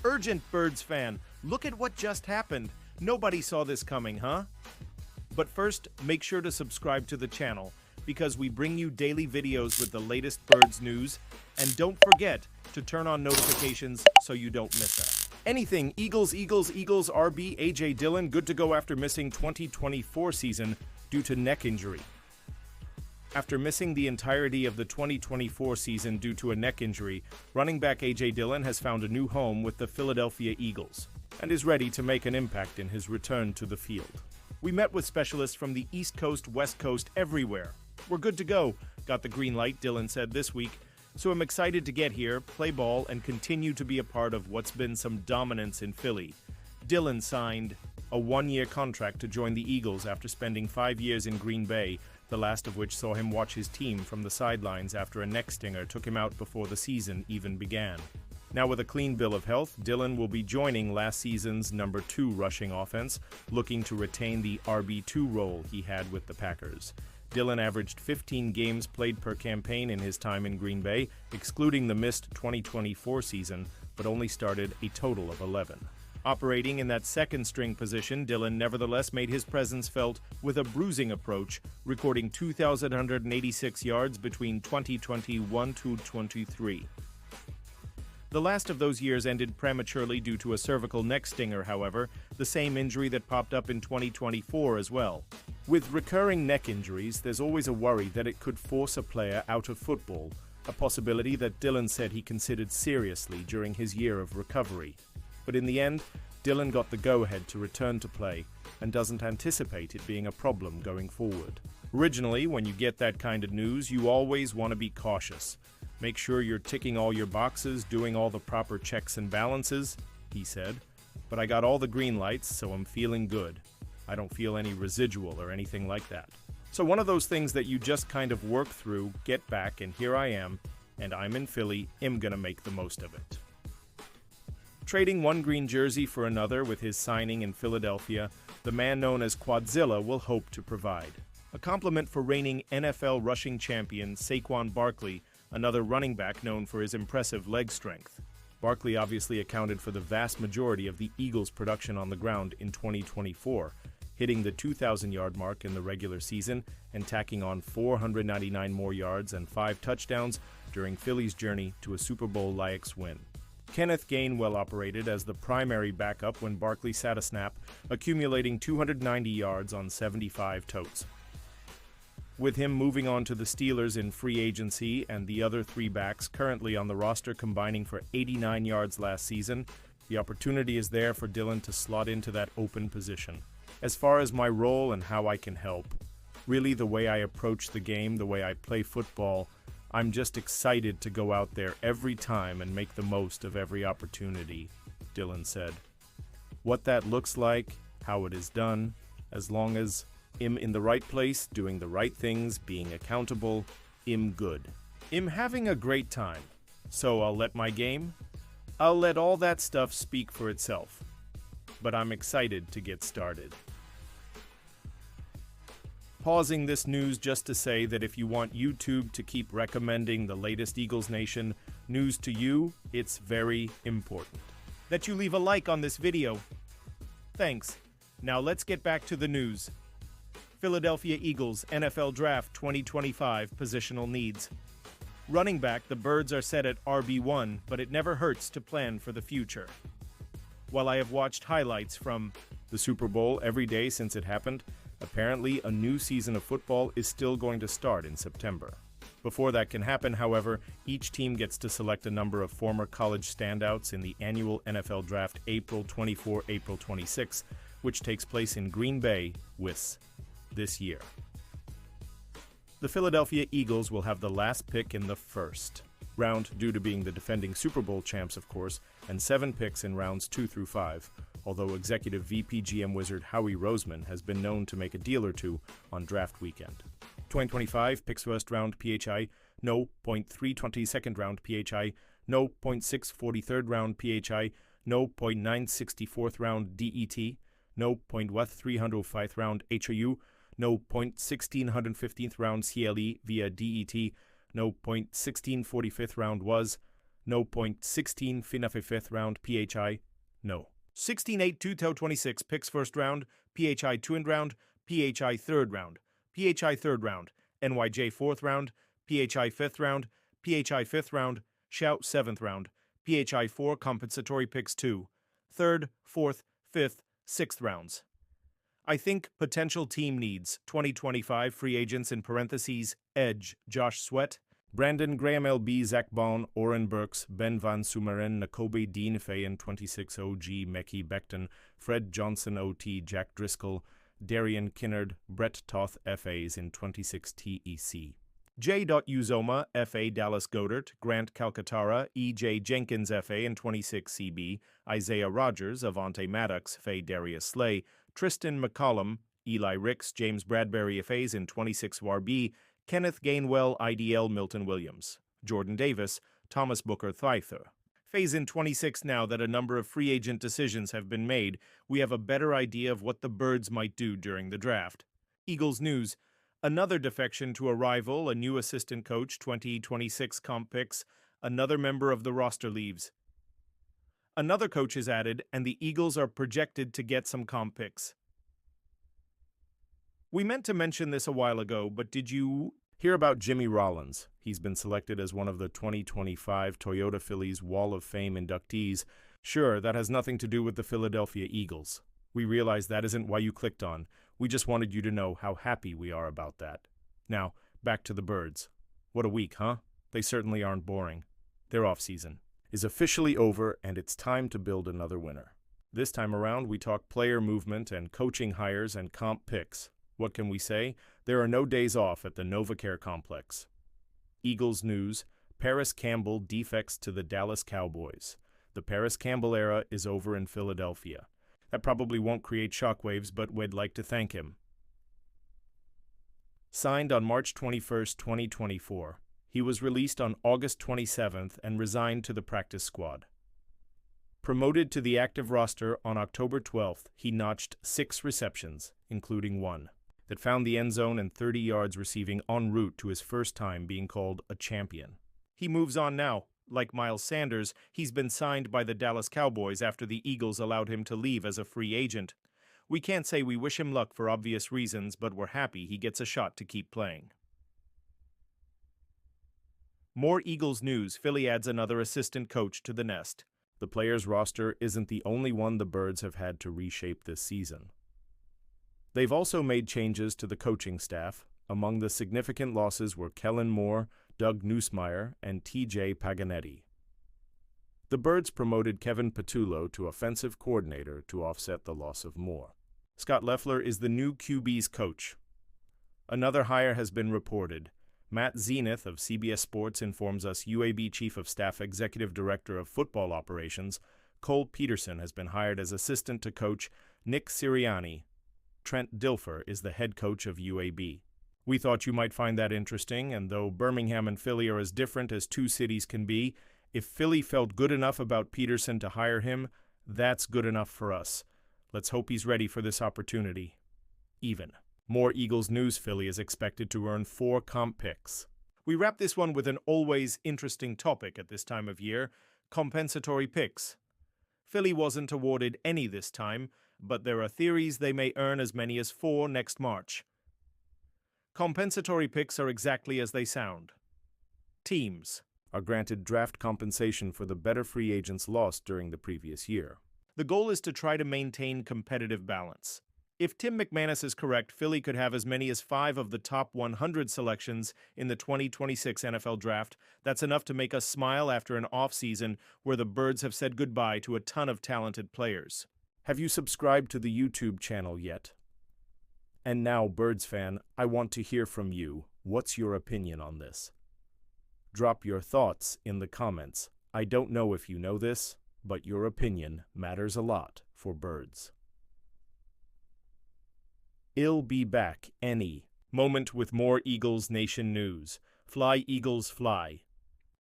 Urgent, Birds fan, look at what just happened. Nobody saw this coming, huh? But first, make sure to subscribe to the channel, because we bring you daily videos with the latest Birds news, and don't forget to turn on notifications so you don't miss that. Anything Eagles, RB, A.J. Dillon good to go after missing 2024 season due to neck injury. After missing the entirety of the 2024 season due to a neck injury, running back A.J. Dillon has found a new home with the Philadelphia Eagles and is ready to make an impact in his return to the field. We met with specialists from the East Coast, West Coast, everywhere. We're good to go, got the green light, Dillon said this week. So I'm excited to get here, play ball, and continue to be a part of what's been some dominance in Philly. Dillon signed a one-year contract to join the Eagles after spending 5 years in Green Bay, the last of which saw him watch his team from the sidelines after a neck stinger took him out before the season even began. Now with a clean bill of health, Dillon will be joining last season's number 2 rushing offense, looking to retain the RB2 role he had with the Packers. Dillon averaged 15 games played per campaign in his time in Green Bay, excluding the missed 2024 season, but only started a total of 11. Operating in that second-string position, Dillon nevertheless made his presence felt with a bruising approach, recording 2,186 yards between 2021 to 23. The last of those years ended prematurely due to a cervical neck stinger, however, the same injury that popped up in 2024 as well. With recurring neck injuries, there's always a worry that it could force a player out of football, a possibility that Dillon said he considered seriously during his year of recovery. But in the end, Dillon got the go-ahead to return to play and doesn't anticipate it being a problem going forward. Originally, when you get that kind of news, you always want to be cautious. Make sure you're ticking all your boxes, doing all the proper checks and balances, he said. But I got all the green lights, so I'm feeling good. I don't feel any residual or anything like that. So one of those things that you just kind of work through, get back, and here I am, and I'm in Philly, I'm gonna make the most of it. Trading one green jersey for another with his signing in Philadelphia, the man known as Quadzilla will hope to provide. A compliment for reigning NFL rushing champion Saquon Barkley, another running back known for his impressive leg strength. Barkley obviously accounted for the vast majority of the Eagles' production on the ground in 2024, hitting the 2,000-yard mark in the regular season and tacking on 499 more yards and 5 touchdowns during Philly's journey to a Super Bowl-like win. Kenneth Gainwell operated as the primary backup when Barkley sat a snap, accumulating 290 yards on 75 totes. With him moving on to the Steelers in free agency and the other 3 backs currently on the roster combining for 89 yards last season, the opportunity is there for Dillon to slot into that open position. As far as my role and how I can help, really the way I approach the game, the way I play football, I'm just excited to go out there every time and make the most of every opportunity, Dillon said. What that looks like, how it is done, as long as I'm in the right place, doing the right things, being accountable, I'm good. I'm having a great time. So I'll let all that stuff speak for itself. But I'm excited to get started. Pausing this news just to say that if you want YouTube to keep recommending the latest Eagles Nation news to you, it's very important that you leave a like on this video. Thanks. Now let's get back to the news. Philadelphia Eagles NFL Draft 2025 positional needs. Running back, the Birds are set at RB1, but it never hurts to plan for the future. While I have watched highlights from the Super Bowl every day since it happened, apparently a new season of football is still going to start in September. Before that can happen, however, each team gets to select a number of former college standouts in the annual NFL Draft April 24, April 26, which takes place in Green Bay, WIS, this year. The Philadelphia Eagles will have the last pick in the first round due to being the defending Super Bowl champs, of course, and 7 picks in rounds 2 through 5, although executive VP GM wizard Howie Roseman has been known to make a deal or two on draft weekend. 2025 picks first round PHI, no. 0.320 second round PHI, no. 0.643 round PHI, no. 0.964 round DET, no. 0.1305 round HOU, no. 0.1615 round CLE via DET, no. 0.1645 round was, No. Point 16 Finafe 5th round, PHI, no. 16-8 2-26 picks first round, PHI 2nd round, PHI 3rd round, PHI 3rd round, NYJ 4th round, PHI 5th round, PHI 5th round, Shout 7th round, PHI 4 compensatory picks 2, 3rd, 4th, 5th, 6th rounds. I think potential team needs 2025 free agents in parentheses, Edge, Josh Sweat, Brandon Graham LB, Zach Bond, Oren Burks, Ben Van Sumeren, Nakobe Dean Fayen, 26 OG, Mekhi Becton, Fred Johnson OT, Jack Driscoll, Darian Kinnard, Brett Toth FAs in 26 TEC. J. Uzoma, FA Dallas Goedert, Grant Calcaterra, E.J. Jenkins FA in 26 CB, Isaiah Rogers, Avante Maddox, FA Darius Slay, Tristan McCollum, Eli Ricks, James Bradbury FAs in 26 WARB, Kenneth Gainwell, IDL Milton Williams, Jordan Davis, Thomas Booker Thither. Phase in 26 now that a number of free agent decisions have been made, we have a better idea of what the Birds might do during the draft. Eagles news. Another defection to a rival, a new assistant coach, 2026 comp picks, another member of the roster leaves. Another coach is added, and the Eagles are projected to get some comp picks. We meant to mention this a while ago, but did you hear about Jimmy Rollins? He's been selected as one of the 2025 Toyota Phillies Wall of Fame inductees. Sure, that has nothing to do with the Philadelphia Eagles. We realize that isn't why you clicked on. We just wanted you to know how happy we are about that. Now, back to the Birds. What a week, huh? They certainly aren't boring. Their off-season is officially over, and it's time to build another winner. This time around, we talk player movement and coaching hires and comp picks. What can we say? There are no days off at the NovaCare complex. Eagles news. Paris Campbell defects to the Dallas Cowboys. The Paris Campbell era is over in Philadelphia. That probably won't create shockwaves, but we'd like to thank him. Signed on March 21, 2024. He was released on August 27th and resigned to the practice squad. Promoted to the active roster on October 12th, he notched 6 receptions, including 1, that found the end zone and 30 yards receiving en route to his first time being called a champion. He moves on now. Like Miles Sanders, he's been signed by the Dallas Cowboys after the Eagles allowed him to leave as a free agent. We can't say we wish him luck for obvious reasons, but we're happy he gets a shot to keep playing. More Eagles news. Philly adds another assistant coach to the nest. The players' roster isn't the only one the Birds have had to reshape this season. They've also made changes to the coaching staff. Among the significant losses were Kellen Moore, Doug Nussmeier, and T.J. Paganetti. The Birds promoted Kevin Patullo to offensive coordinator to offset the loss of Moore. Scott Loeffler is the new QB's coach. Another hire has been reported. Matt Zenith of CBS Sports informs us UAB Chief of Staff Executive Director of Football Operations, Cole Peterson, has been hired as assistant to coach Nick Sirianni. Trent Dilfer is the head coach of UAB. We thought you might find that interesting, and though Birmingham and Philly are as different as two cities can be, if Philly felt good enough about Peterson to hire him, that's good enough for us. Let's hope he's ready for this opportunity. Even. More Eagles news. Philly is expected to earn 4 comp picks. We wrap this one with an always interesting topic at this time of year, compensatory picks. Philly wasn't awarded any this time, but there are theories they may earn as many as 4 next March. Compensatory picks are exactly as they sound. Teams are granted draft compensation for the better free agents lost during the previous year. The goal is to try to maintain competitive balance. If Tim McManus is correct, Philly could have as many as 5 of the top 100 selections in the 2026 NFL Draft. That's enough to make us smile after an off-season where the Birds have said goodbye to a ton of talented players. Have you subscribed to the YouTube channel yet? And now, Birds fan, I want to hear from you. What's your opinion on this? Drop your thoughts in the comments. I don't know if you know this, but your opinion matters a lot for Birds. I'll be back any moment with more Eagles Nation news. Fly, Eagles, fly.